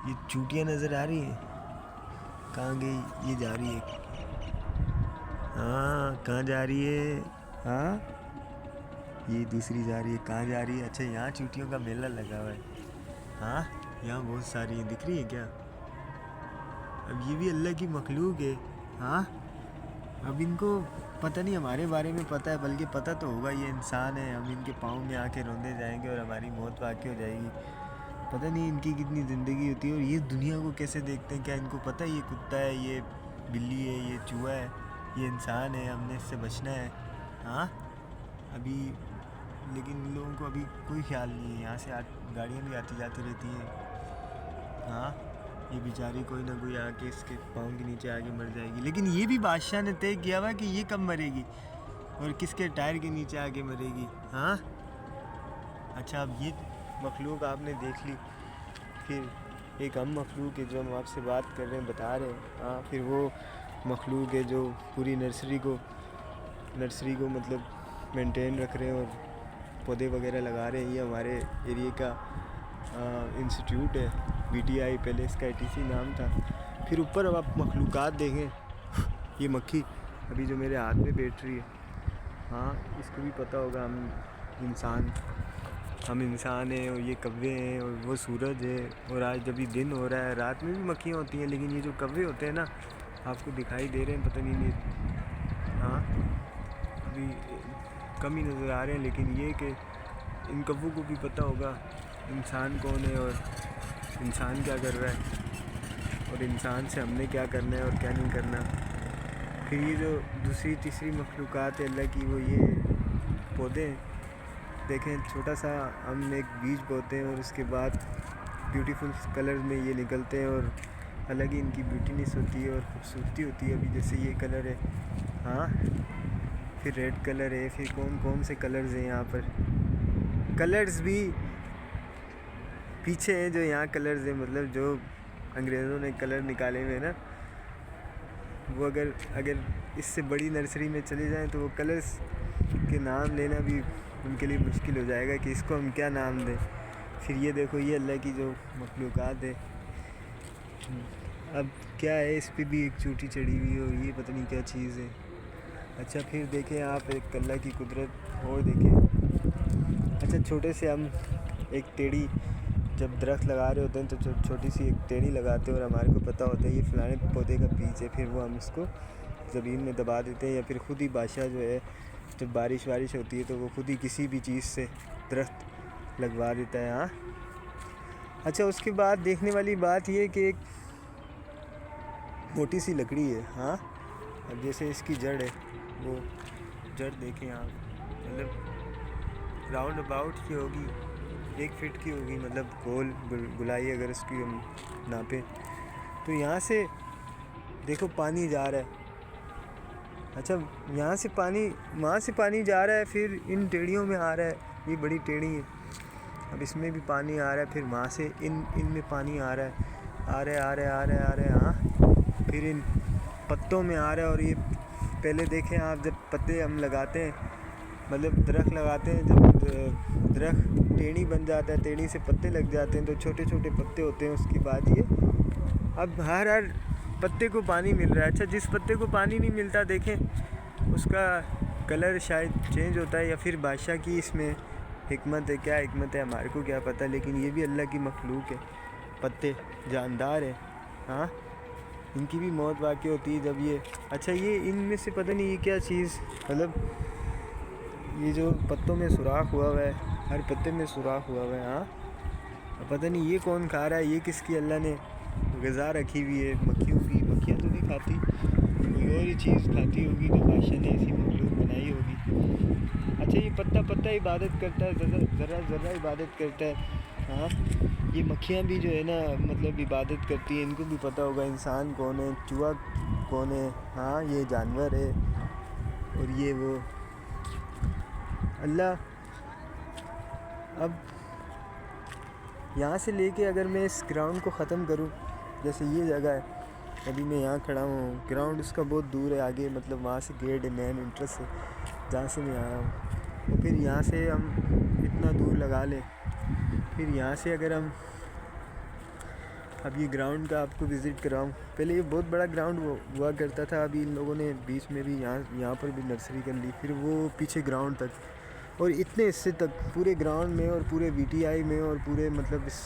یہ چوٹیاں نظر آ رہی ہیں؟ کہاں گئی؟ یہ جا رہی ہے، ہاں کہاں جا رہی ہے؟ ہاں یہ دوسری جا رہی ہے، کہاں جا رہی ہے؟ اچھا یہاں چوٹیوں کا میلہ لگا ہوا ہے، ہاں یہاں بہت ساری ہیں، دکھ رہی ہیں کیا؟ اب یہ بھی اللہ کی مخلوق ہے، ہاں اب ان کو پتہ نہیں ہمارے بارے میں پتہ ہے، بلکہ پتہ تو ہوگا یہ انسان ہے، ہم ان کے پاؤں میں آ کے روندے جائیں گے اور ہماری موت واقع ہو جائے گی۔ پتہ نہیں ان کی کتنی زندگی ہوتی ہے، اور یہ دنیا کو کیسے دیکھتے ہیں؟ کیا ان کو پتہ ہے یہ کتا ہے، یہ بلی ہے، یہ چوہا ہے، یہ انسان ہے، ہم نے اس سے بچنا ہے؟ ہاں ابھی لیکن ان لوگوں کو ابھی کوئی خیال نہیں ہے، یہاں سے گاڑیاں بھی آتی جاتی رہتی ہیں، ہاں یہ بیچاری کوئی نہ کوئی آ کے اس کے پاؤں کے نیچے آ کے مر جائے گی، لیکن یہ بھی بادشاہ نے طے کیا ہوا کہ یہ کب مرے گی اور کس کے ٹائر کے نیچے آ کے مرے گی، ہاں اچھا اب یہ مخلوق آپ نے دیکھ لی، پھر ایک ہم مخلوق ہے جو ہم آپ سے بات کر رہے ہیں، بتا رہے ہیں، ہاں پھر وہ مخلوق ہے جو پوری نرسری کو مطلب مینٹین رکھ رہے ہیں اور پودے وغیرہ لگا رہے ہیں۔ یہ ہمارے ایریے کا انسٹیٹیوٹ ہے، بی ٹی آئی، پہلے اس کا ATC نام تھا۔ پھر اوپر اب آپ مخلوقات دیکھیں، یہ مکھی ابھی جو میرے ہاتھ میں بیٹھ رہی ہے، ہاں اس کو بھی پتہ ہوگا ہم انسان ہیں، اور یہ کوے ہیں، اور وہ سورج ہے، اور آج جب یہ دن ہو رہا ہے، رات میں بھی مکھیاں ہوتی ہیں، لیکن یہ جو کوے ہوتے ہیں نا آپ کو دکھائی دے رہے ہیں، پتہ نہیں ہاں ابھی کم ہی نظر آ رہے ہیں، لیکن یہ کہ ان کووں کو بھی پتہ ہوگا انسان کون ہے اور انسان کیا کر رہا ہے، اور انسان سے ہم نے کیا کرنا ہے اور کیا نہیں کرنا۔ پھر یہ جو دوسری تیسری مخلوقات ہے اللہ کی، وہ یہ پودے ہیں، دیکھیں چھوٹا سا ہم ایک بیج بوتے ہیں اور اس کے بعد بیوٹیفل کلر میں یہ نکلتے ہیں، اور الگ ہی ان کی بیوٹینس ہوتی ہے اور خوبصورتی ہوتی ہے۔ ابھی جیسے یہ کلر ہے، ہاں پھر ریڈ کلر ہے، پھر کون سے کلرز ہیں یہاں پر، کلرز بھی پیچھے ہیں جو یہاں کلرز ہیں، مطلب جو انگریزوں نے کلر نکالے ہوئے نا، وہ اگر اس سے بڑی نرسری میں چلے جائیں تو وہ کلرز کے نام لینا بھی ان کے لیے مشکل ہو جائے گا کہ اس کو ہم کیا نام دیں۔ پھر یہ دیکھو یہ اللہ کی جو مخلوقات ہے، اب کیا ہے اس پہ بھی ایک چوٹی چڑھی ہوئی ہے، اور یہ پتہ نہیں کیا چیز ہے۔ اچھا پھر دیکھیں آپ ایک اللہ کی قدرت اور دیکھیں، اچھا چھوٹے سے ہم ایک ٹیڑھی جب درخت لگا رہے ہوتے ہیں تو چھوٹی سی ایک ٹیڑھی لگاتے ہیں، اور ہمارے کو پتہ ہوتا ہے یہ فلانے پودے کا بیج ہے، پھر وہ ہم اس کو زمین میں دبا دیتے ہیں، یا پھر خود ہی بادشاہ جو ہے جب بارش ہوتی ہے تو وہ خود ہی کسی بھی چیز سے درخت لگوا دیتا ہے، ہاں اچھا اس کے بعد دیکھنے والی بات یہ کہ ایک موٹی سی لکڑی ہے، ہاں اب جیسے اس کی جڑ ہے، وہ جڑ دیکھیں آپ، مطلب راؤنڈ اباؤٹ کی ہوگی 1 فٹ کی ہوگی، مطلب گولائی اگر اس کی ہم ناپیں تو یہاں سے دیکھو پانی جا رہا ہے، اچھا یہاں سے پانی وہاں سے پانی جا رہا ہے، پھر ان ٹیڑھیوں میں آ رہا ہے، یہ بڑی ٹیڑھی ہے، اب اس میں بھی پانی آ رہا ہے، پھر وہاں سے ان میں پانی آ رہا ہے، ہاں پھر ان پتوں میں آ رہا ہے، اور یہ پہلے دیکھیں آپ جب پتے ہم لگاتے ہیں، مطلب درخت لگاتے ہیں، جب درخت ٹیڑھی بن جاتا ہے، ٹیڑھی سے پتے لگ جاتے ہیں تو چھوٹے چھوٹے پتے ہوتے ہیں، اس کے بعد یہ اب ہر پتے کو پانی مل رہا ہے، اچھا جس پتے کو پانی نہیں ملتا دیکھیں اس کا کلر شاید چینج ہوتا ہے، یا پھر بادشاہ کی اس میں حکمت ہے، کیا حکمت ہے ہمارے کو کیا پتہ، لیکن یہ بھی اللہ کی مخلوق ہے، پتے جاندار ہے، ہاں ان کی بھی موت واقع ہوتی ہے جب یہ اچھا یہ ان میں سے پتہ نہیں یہ کیا چیز، مطلب یہ جو پتوں میں سوراخ ہوا ہے، ہر پتے میں سوراخ ہوا ہے، ہاں پتہ نہیں یہ کون کھا رہا ہے، یہ کس کی اللہ نے غذا رکھی ہوئی ہے، مکھیوں کی، مکھیاں تو نہیں کھاتی، کوئی اور ہی چیز کھاتی ہوگی جو بادشاہ نے ایسی مخلوق بنائی ہوگی۔ اچھا یہ پتا عبادت کرتا ہے، ذرہ عبادت کرتا ہے، ہاں یہ مکھیاں بھی جو ہے نا مطلب عبادت کرتی ہیں، ان کو بھی پتہ ہوگا انسان کون ہے، چوہا کون ہے، ہاں یہ جانور ہے، اور یہ وہ اللہ۔ اب یہاں سے لے کے اگر میں اس گراؤنڈ کو ختم کروں، جیسے یہ جگہ ہے ابھی میں یہاں کھڑا ہوں، گراؤنڈ اس کا بہت دور ہے آگے، مطلب وہاں سے گیٹ ہے، مین انٹرس ہے جہاں سے میں آیا ہوں، تو پھر یہاں سے ہم اتنا دور لگا لیں، پھر یہاں سے اگر ہم اب یہ گراؤنڈ کا آپ کو وزٹ کراؤں. پہلے یہ بہت بڑا گراؤنڈ ہوا کرتا تھا. ابھی ان لوگوں نے بیچ میں بھی یہاں پر بھی نرسری کر لی, پھر وہ پیچھے گراؤنڈ تک, اور اتنے حصے تک پورے گراؤنڈ میں اور پورے وی ٹی آئی میں اور پورے مطلب اس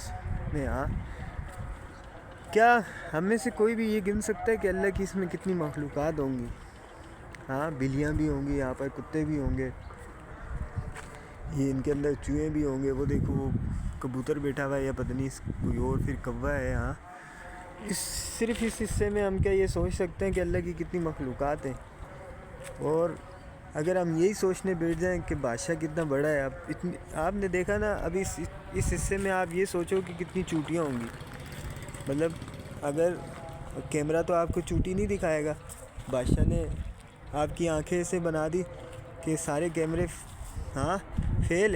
میں. ہاں, کیا ہم میں سے کوئی بھی یہ گن سکتا ہے کہ اللہ کی اس میں کتنی مخلوقات ہوں گی؟ ہاں, بلیاں بھی ہوں گی یہاں پر, کتے بھی ہوں گے, یہ ان کے اندر چوہے بھی ہوں گے. وہ دیکھو وہ کبوتر بیٹھا ہوا ہے یا پتہ نہیں کوئی اور, پھر کوا ہے. ہاں, صرف اس حصے میں ہم کیا یہ سوچ سکتے ہیں کہ اللہ کی کتنی مخلوقات ہیں. اور اگر ہم یہی سوچنے بیٹھ جائیں کہ بادشاہ کتنا بڑا ہے, آپ نے دیکھا نا ابھی اس حصے میں آپ یہ سوچو کہ کتنی چوٹیاں ہوں گی. مطلب اگر کیمرہ تو آپ کو چوٹی نہیں دکھائے گا, بادشاہ نے آپ کی آنکھیں ایسے بنا دی کہ سارے کیمرے ہاں فیل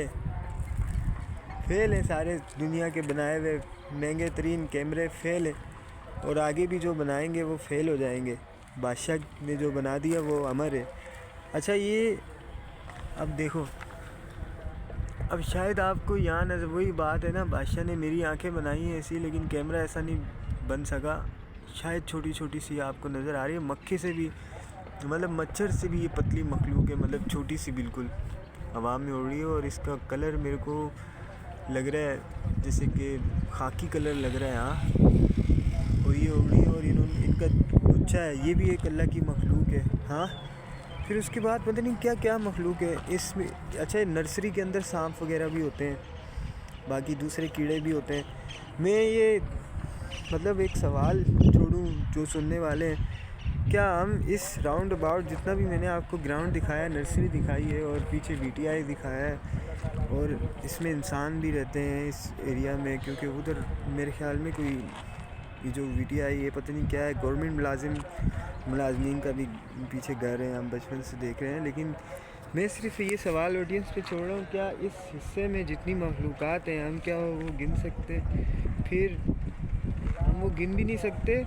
ہیں سارے دنیا کے بنائے ہوئے مہنگے ترین کیمرے فیل ہیں, اور آگے بھی جو بنائیں گے وہ فیل ہو جائیں گے. بادشاہ نے جو بنا دیا وہ امر ہے. اچھا, یہ اب دیکھو, اب شاید آپ کو یہاں نظر وہی بات ہے نا, بادشاہ نے میری آنکھیں بنائی ہیں ایسی, لیکن کیمرہ ایسا نہیں بن سکا. شاید چھوٹی چھوٹی سی آپ کو نظر آ رہی ہے, مکھی سے بھی مطلب مچھر سے بھی یہ پتلی مخلوق ہے, مطلب چھوٹی سی بالکل ہوا میں اڑ رہی ہے. اور اس کا کلر میرے کو لگ رہا ہے جیسے کہ خاکی کلر لگ رہا ہے. ہاں, اور یہ اڑ رہی ہے, اور ان کا گچھا ہے, یہ بھی ایک اللہ کی مخلوق ہے. ہاں, پھر اس کے بعد پتہ نہیں کیا کیا مخلوق ہے اس میں. اچھا, نرسری کے اندر سانپ وغیرہ بھی ہوتے ہیں, باقی دوسرے کیڑے بھی ہوتے ہیں. میں یہ مطلب ایک سوال چھوڑوں جو سننے والے ہیں, کیا ہم اس راؤنڈ اباؤٹ جتنا بھی میں نے آپ کو گراؤنڈ دکھایا, نرسری دکھائی ہے اور پیچھے وی ٹی آئی دکھایا ہے, اور اس میں انسان بھی رہتے ہیں اس ایریا میں, کیونکہ ادھر میرے خیال میں کوئی یہ جو وی ٹی آئی ہے پتہ نہیں کیا ہے, گورنمنٹ ملازمین کا بھی پیچھے گھر ہے, ہم بچپن سے دیکھ رہے ہیں. لیکن میں صرف یہ سوال آڈینس پہ چھوڑ رہا ہوں, کیا اس حصے میں جتنی مخلوقات ہیں ہم کیا وہ گن سکتے؟ پھر ہم وہ گن بھی نہیں سکتے.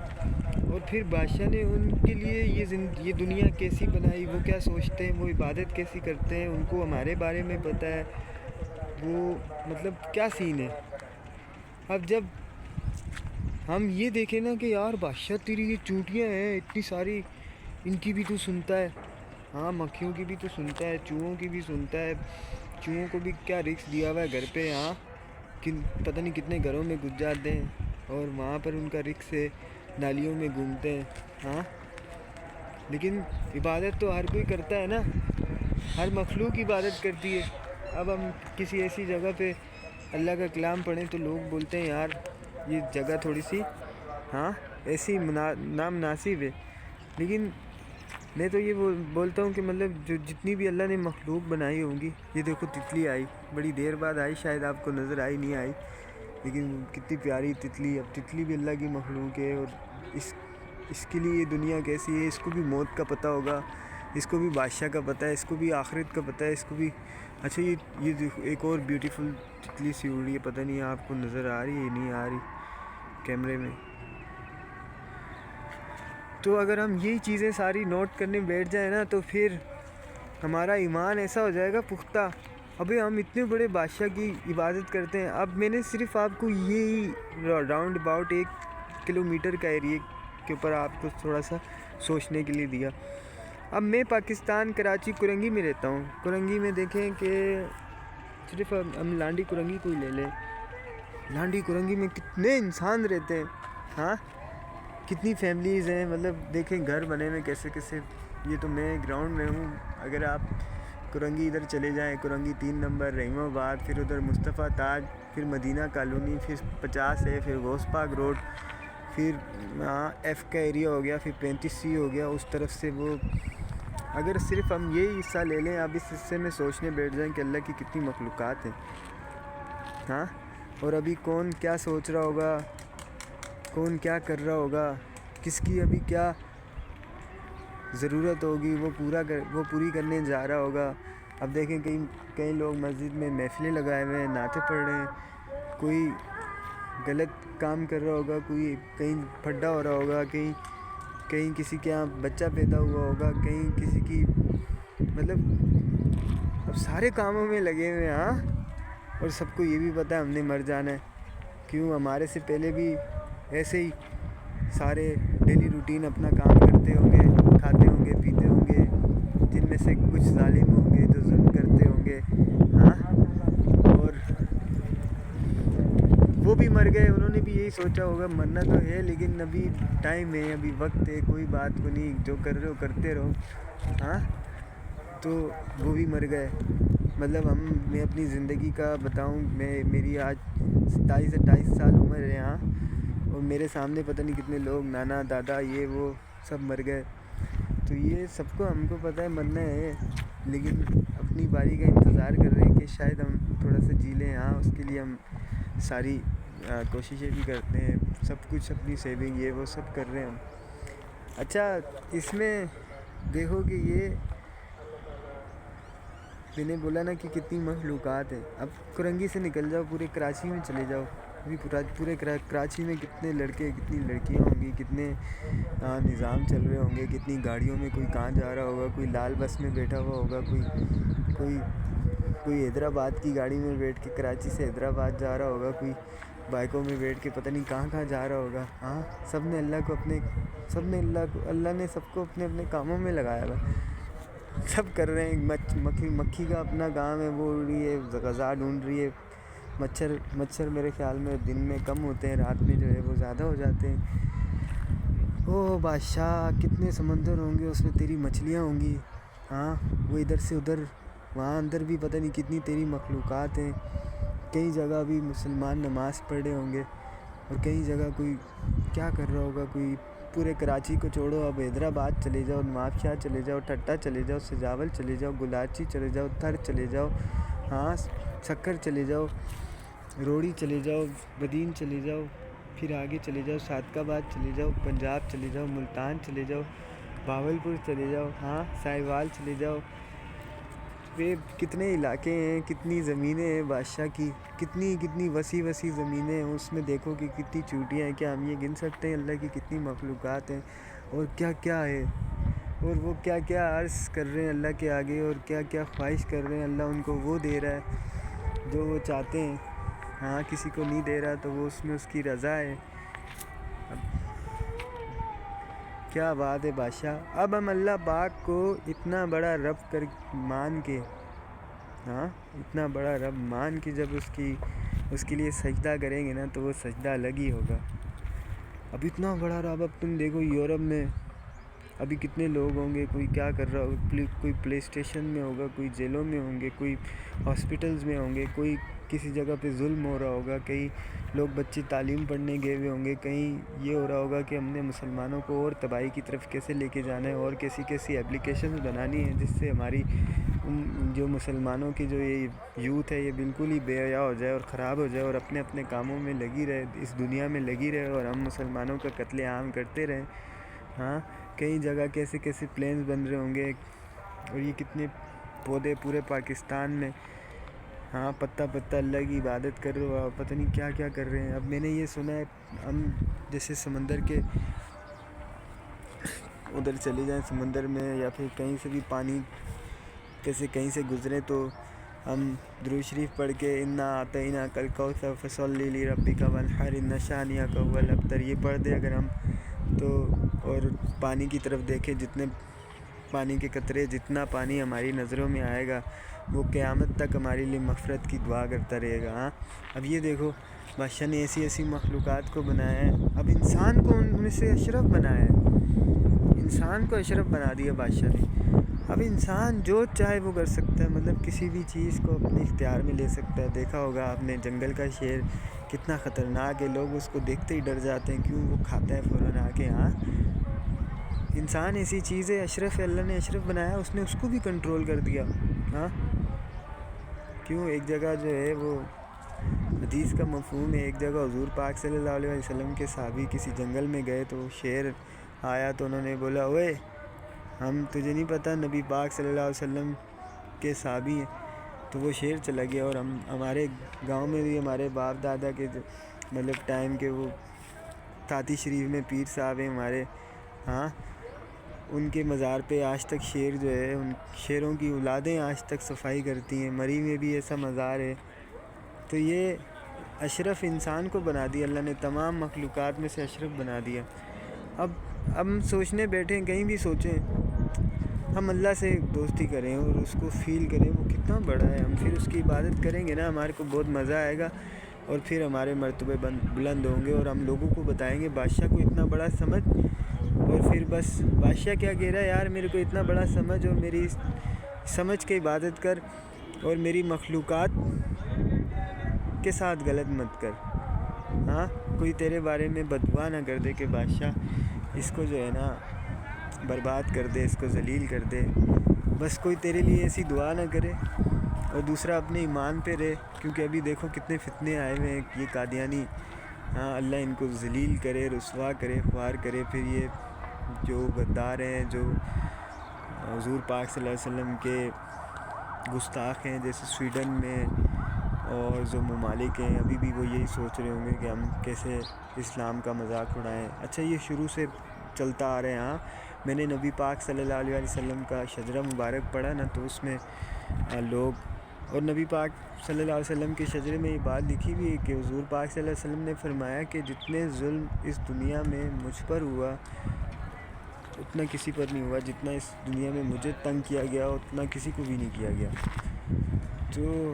اور پھر بادشاہ نے ان کے لیے یہ دنیا کیسی بنائی, وہ کیا سوچتے ہیں, وہ عبادت کیسی کرتے ہیں, ان کو ہمارے بارے میں پتہ ہے, وہ مطلب کیا سین ہے. اب جب ہم یہ دیکھیں نا کہ یار بادشاہ تیری یہ چونٹیاں ہیں اتنی ساری, ان کی بھی تو سنتا ہے. ہاں, مکھیوں کی بھی تو سنتا ہے, چوہوں کی بھی سنتا ہے. چوہوں کو بھی کیا رکس دیا ہوا ہے گھر پہ. ہاں, پتہ نہیں کتنے گھروں میں گھس جاتے ہیں, اور وہاں پر ان کا رکس ہے, نالیوں میں گھومتے ہیں. ہاں, لیکن عبادت تو ہر کوئی کرتا ہے نا, ہر مخلوق عبادت کرتی ہے. اب ہم کسی ایسی جگہ پہ اللہ کا کلام پڑھیں تو لوگ بولتے ہیں یار یہ جگہ تھوڑی سی ہاں ایسی نامناسب ہے. لیکن میں تو یہ بولتا ہوں کہ مطلب جو جتنی بھی اللہ نے مخلوق بنائی ہوں گی, یہ دیکھو تتلی آئی, بڑی دیر بعد آئی, شاید آپ کو نظر آئی نہیں آئی, لیکن کتنی پیاری تتلی. اب تتلی بھی اللہ کی مخلوق ہے, اور اس کے لیے یہ دنیا کیسی ہے, اس کو بھی موت کا پتہ ہوگا, اس کو بھی بادشاہ کا پتہ ہے, اس کو بھی آخرت کا پتہ ہے, اس کو بھی. اچھا, یہ ایک اور بیوٹیفل تتلی سی اڑ رہی ہے, پتہ نہیں آپ کو نظر آ رہی ہے نہیں آ رہی کیمرے میں. تو اگر ہم یہی چیزیں ساری نوٹ کرنے بیٹھ جائیں نا, تو پھر ہمارا ایمان ایسا ہو جائے گا پختہ. ابھی ہم اتنے بڑے بادشاہ کی عبادت کرتے ہیں. اب میں نے صرف آپ کو یہی راؤنڈ اباؤٹ 1 کلومیٹر کا ایریے کے اوپر آپ کو تھوڑا سا سوچنے کے لیے دیا. اب میں پاکستان کراچی کرنگی میں رہتا ہوں. کرنگی میں دیکھیں کہ صرف ہم لانڈی کرنگی کو ہی لے لیں, لانڈی کرنگی میں کتنے انسان رہتے ہیں. ہاں, کتنی فیملیز ہیں, مطلب دیکھیں گھر بنے ہوئے کیسے کیسے. یہ تو میں گراؤنڈ میں ہوں. اگر آپ کرنگی ادھر چلے جائیں, کرنگی 3 نمبر, رحیم آباد, پھر ادھر مصطفیٰ تاج, پھر مدینہ کالونی, پھر 50 ہے, پھر غوث پاک روڈ, پھر ایف کا ایریا ہو گیا, پھر 35C ہو گیا اس طرف سے. وہ اگر صرف ہم یہی حصہ لے لیں, اب اس حصے میں سوچنے بیٹھ جائیں کہ اللہ کی کتنی مخلوقات ہیں. ہاں, اور ابھی کون کیا سوچ رہا ہوگا, کون کیا کر رہا ہوگا, کس کی ابھی کیا ضرورت ہوگی, وہ پوری کرنے جا رہا ہوگا. اب دیکھیں کئی لوگ مسجد میں محفلیں لگائے ہوئے ہیں, نعتیں پڑھ رہے ہیں. کوئی غلط کام کر رہا ہوگا, کوئی کہیں پھڈا ہو رہا ہوگا, کہیں کسی کے یہاں بچہ پیدا ہوا ہوگا, کہیں کسی کی مطلب اب سارے کاموں میں لگے ہوئے ہیں. ہاں, اور سب کو یہ بھی پتہ ہے ہم نے مر جانا ہے. کیوں, ہمارے سے پہلے بھی ایسے ہی سارے ڈیلی روٹین اپنا کام کرتے ہوں گے، کھاتے ہوں گے، پیتے ہوں گے، جن میں سے کچھ ظالم ہوں گے جو ظلم کرتے ہوں گے، ہاں، اور وہ بھی مر گئے. انہوں نے بھی یہی سوچا ہوگا مرنا تو ہے لیکن ابھی ٹائم ہے، ابھی وقت ہے، کوئی بات کو نہیں، جو کر رہے ہو کرتے رہو، ہاں. تو وہ بھی مر گئے. مطلب میں اپنی زندگی کا بتاؤں، میری آج 27-28 سال عمر ہے، ہاں، اور میرے سامنے پتہ نہیں کتنے لوگ، نانا دادا یہ وہ سب مر گئے. تو یہ سب کو ہم کو پتہ ہے مرنا ہے، لیکن اپنی باری کا انتظار کر رہے ہیں کہ شاید ہم تھوڑا سا جی لیں. ہاں، اس کے لیے ہم ساری کوششیں بھی کرتے ہیں، سب کچھ اپنی سیونگ یہ وہ سب کر رہے ہیں ہم. اچھا، اس میں دیکھو کہ یہ میں نے بولا نا کہ کتنی مخلوقات ہیں. اب کرنگی سے نکل جاؤ، پورے کراچی میں چلے جاؤ، ابھی پورے کراچی میں کتنے لڑکے، کتنی لڑکیاں ہوں گی، کتنے نظام چل رہے ہوں گے، کتنی گاڑیوں میں کوئی کہاں جا رہا ہوگا، کوئی لال بس میں بیٹھا ہوا ہوگا، کوئی حیدرآباد کی گاڑی میں بیٹھ کے کراچی سے حیدرآباد جا رہا ہوگا، کوئی بائکوں میں بیٹھ کے پتہ نہیں کہاں جا رہا ہوگا. ہاں، اللہ نے سب کو اپنے اپنے کاموں میں لگایا ہوا، سب کر رہے ہیں. مکھی کا اپنا کام ہے، وہ اڑ رہی ہے، غذا ڈھونڈ رہی ہے. مچھر میرے خیال میں دن میں کم ہوتے ہیں، رات میں جو ہے وہ زیادہ ہو جاتے ہیں. او بادشاہ، کتنے سمندر ہوں گے اس میں، تیری مچھلیاں ہوں گی. ہاں، وہ ادھر سے ادھر، وہاں اندر بھی پتہ نہیں کتنی تیری مخلوقات ہیں. کئی جگہ بھی مسلمان نماز پڑھ رہے ہوں گے، اور کئی جگہ کوئی کیا کر رہا ہوگا. کوئی پورے کراچی کو چھوڑو، اب حیدرآباد چلے جاؤ، نواب شاہ چلے جاؤ، ٹھٹہ چلے جاؤ، سجاول چلے جاؤ، گلاچی چلے جاؤ، تھر چلے جاؤ، ہاں، سکر چلے جاؤ، روڑی چلے جاؤ، بدین چلے جاؤ، پھر آگے چلے جاؤ، صادق آباد چلے جاؤ، پنجاب چلے جاؤ، ملتان چلے جاؤ، بہاولپور چلے جاؤ، ہاں، ساہیوال چلے جاؤ. یہ کتنے علاقے ہیں، کتنی زمینیں ہیں بادشاہ کی، کتنی وسیع زمینیں ہیں. اس میں دیکھو کہ کتنی چوٹیاں ہیں، کیا ہم یہ گن سکتے ہیں اللہ کی کتنی مخلوقات ہیں، اور کیا کیا ہے، اور وہ کیا کیا عرض کر رہے ہیں اللہ کے آگے، اور کیا کیا خواہش کر رہے ہیں. اللہ ان کو وہ دے رہا ہے جو وہ چاہتے ہیں. ہاں، کسی کو نہیں دے رہا تو وہ اس میں اس کی رضا ہے. کیا بات ہے بادشاہ. اب ہم اللہ پاک کو اتنا بڑا رب مان کے، ہاں، اتنا بڑا رب مان کے جب اس کے لیے سجدہ کریں گے نا تو وہ سجدہ الگ ہی ہوگا. اب اتنا بڑا رب، اب تم دیکھو یورپ میں ابھی کتنے لوگ ہوں گے، کوئی کیا کر رہا ہوگا، کوئی پلے اسٹیشن میں ہوگا، کوئی جیلوں میں ہوں گے، کوئی ہاسپٹلز میں ہوں گے، کوئی کسی جگہ پہ ظلم ہو رہا ہوگا، کئی لوگ بچے تعلیم پڑھنے گئے ہوئے ہوں گے، کہیں یہ ہو رہا ہوگا کہ ہم نے مسلمانوں کو اور تباہی کی طرف کیسے لے کے جانا ہے، اور کیسی ایپلیکیشنز بنانی ہیں جس سے ہماری جو مسلمانوں کی جو یہ یوتھ ہے یہ بالکل ہی بے حیا ہو جائے اور خراب ہو جائے، اور اپنے اپنے کاموں میں لگی رہے، اس دنیا میں لگی رہے، اور ہم مسلمانوں کا قتل عام کرتے رہیں. ہاں، کئی جگہ کیسے پلینز بن رہے ہوں گے، اور یہ کتنے پودے پورے پاکستان میں، ہاں، پتہ اللہ کی عبادت کر رہے ہو، پتہ نہیں کیا کیا کر رہے ہیں. اب میں نے یہ سنا ہے ہم جیسے سمندر کے ادھر چلے جائیں سمندر میں، یا پھر کہیں سے بھی پانی کیسے کہیں سے گزرے تو ہم درود شریف پڑھ کے انا اعطیناک الکوثر فصلی لربک وانحر ان شانئک هو الابتر یہ پڑھ دیں اگر ہم تو، اور پانی کی طرف دیکھیں، جتنے پانی کے قطرے، جتنا پانی ہماری نظروں میں آئے گا وہ قیامت تک ہمارے لیے مغفرت کی دعا کرتا رہے گا. ہاں، اب یہ دیکھو بادشاہ نے ایسی مخلوقات کو بنایا ہے. اب انسان کو ان میں سے اشرف بنایا ہے، انسان کو اشرف بنا دیا بادشاہ نے. اب انسان جو چاہے وہ کر سکتا ہے، مطلب کسی بھی چیز کو اپنے اختیار میں لے سکتا ہے. دیکھا ہوگا آپ نے جنگل کا شیر کتنا خطرناک ہے، لوگ اس کو دیکھتے ہی ڈر جاتے ہیں، کیوں، وہ کھاتا ہے فوراً آ کے. ہاں، انسان ایسی چیز ہے، اشرف ہے، اللہ نے اشرف بنایا، اس نے اس کو بھی کنٹرول کر دیا. ہاں، کیوں، ایک جگہ جو ہے وہ حدیث کا مفہوم ہے، ایک جگہ حضور پاک صلی اللہ علیہ وسلم کے صحابی کسی جنگل میں گئے تو شیر آیا تو انہوں نے بولا، اوئے، ہم تجھے نہیں پتہ نبی پاک صلی اللہ علیہ وسلم کے صحابی ہیں؟ تو وہ شیر چلا گیا. اور ہمارے گاؤں میں بھی ہمارے باپ دادا کے مطلب ٹائم کے وہ تاتی شریف میں پیر صاحب ہیں ہمارے، ہاں، ان کے مزار پہ آج تک شیر جو ہے، ان شیروں کی اولادیں آج تک صفائی کرتی ہیں. مری میں بھی ایسا مزار ہے. تو یہ اشرف انسان کو بنا دیا اللہ نے، تمام مخلوقات میں سے اشرف بنا دیا۔ اب ہم سوچنے بیٹھیں، کہیں بھی سوچیں، ہم اللہ سے دوستی کریں اور اس کو فیل کریں وہ کتنا بڑا ہے، ہم پھر اس کی عبادت کریں گے نا، ہمارے کو بہت مزہ آئے گا، اور پھر ہمارے مرتبے بلند ہوں گے، اور ہم لوگوں کو بتائیں گے بادشاہ کو اتنا بڑا سمجھ، اور پھر بس بادشاہ کیا کہہ رہا ہے، یار میرے کو اتنا بڑا سمجھ اور میری سمجھ کے عبادت کر، اور میری مخلوقات کے ساتھ غلط مت کر۔ ہاں، کوئی تیرے بارے میں بددعا نہ کر دے کہ بادشاہ اس کو جو ہے نا برباد کر دے، اس کو ذلیل کر دے، بس کوئی تیرے لیے ایسی دعا نہ کرے، اور دوسرا اپنے ایمان پہ رہے، کیونکہ ابھی دیکھو کتنے فتنے آئے ہوئے ہیں، یہ قادیانی، ہاں اللہ ان کو ذلیل کرے، رسوا کرے، خوار کرے، پھر یہ جو غدار ہیں، جو حضور پاک صلی اللہ علیہ وسلم کے گستاخ ہیں، جیسے سویڈن میں اور جو ممالک ہیں، ابھی بھی وہ یہی سوچ رہے ہوں گے کہ ہم کیسے اسلام کا مذاق اڑائیں۔ اچھا، یہ شروع سے چلتا آ رہے ہیں۔ ہاں، میں نے نبی پاک صلی اللہ علیہ وسلم کا شجرہ مبارک پڑھا نا، تو اس میں لوگ، اور نبی پاک صلی اللہ علیہ وسلم کے شجرے میں یہ بات لکھی ہوئی ہے کہ حضور پاک صلی اللہ علیہ وسلم نے فرمایا کہ جتنے ظلم اس دنیا میں مجھ پر ہوا اتنا کسی پر نہیں ہوا، جتنا اس دنیا میں مجھے تنگ کیا گیا اتنا کسی کو بھی نہیں کیا گیا۔ تو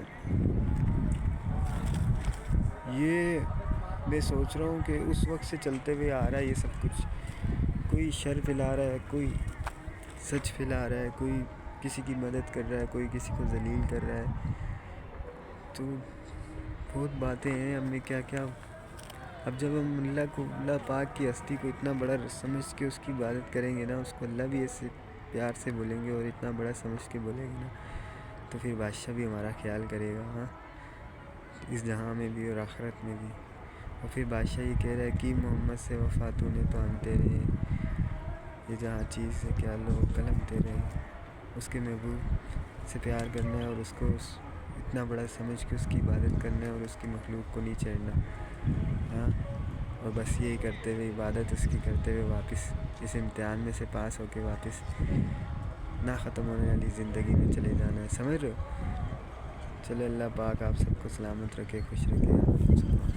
یہ میں سوچ رہا ہوں کہ اس وقت سے چلتے ہوئے آ رہا ہے یہ سب کچھ، کوئی شر پھیلا رہا ہے، کوئی سچ پھیلا رہا ہے، کوئی کسی کی مدد کر رہا ہے، کوئی کسی کو ذلیل کر رہا ہے، تو بہت باتیں ہیں، ہم نے کیا کیا۔ اب جب ہم اللہ پاک کی ہستی کو اتنا بڑا سمجھ کے اس کی عبادت کریں گے نا، اس کو اللہ بھی ایسے پیار سے بولیں گے اور اتنا بڑا سمجھ کے بولیں گے نا، تو پھر بادشاہ بھی ہمارا خیال کرے گا، ہاں، اس جہاں میں بھی اور آخرت میں بھی۔ اور پھر بادشاہ یہ کہہ رہا ہے کہ محمد سے وفا تو نے تو ہم تیرے، یہ جہاں چیز ہے کیا لوگ قلم تیرے، اس کے محبوب سے پیار کرنا ہے، اور اس کو اتنا بڑا سمجھ کے اس کی عبادت کرنا ہے، اور اس کی مخلوق کو نہیں چھیڑنا، ہاں، اور بس یہی کرتے ہوئے عبادت اس کی کرتے ہوئے واپس اس امتحان میں سے پاس ہو کے واپس نہ ختم ہونے والی زندگی میں چلے جانا ہے، سمجھ رہے ہو؟ چلے اللہ پاک آپ سب کو سلامت رکھے، خوش رکھے۔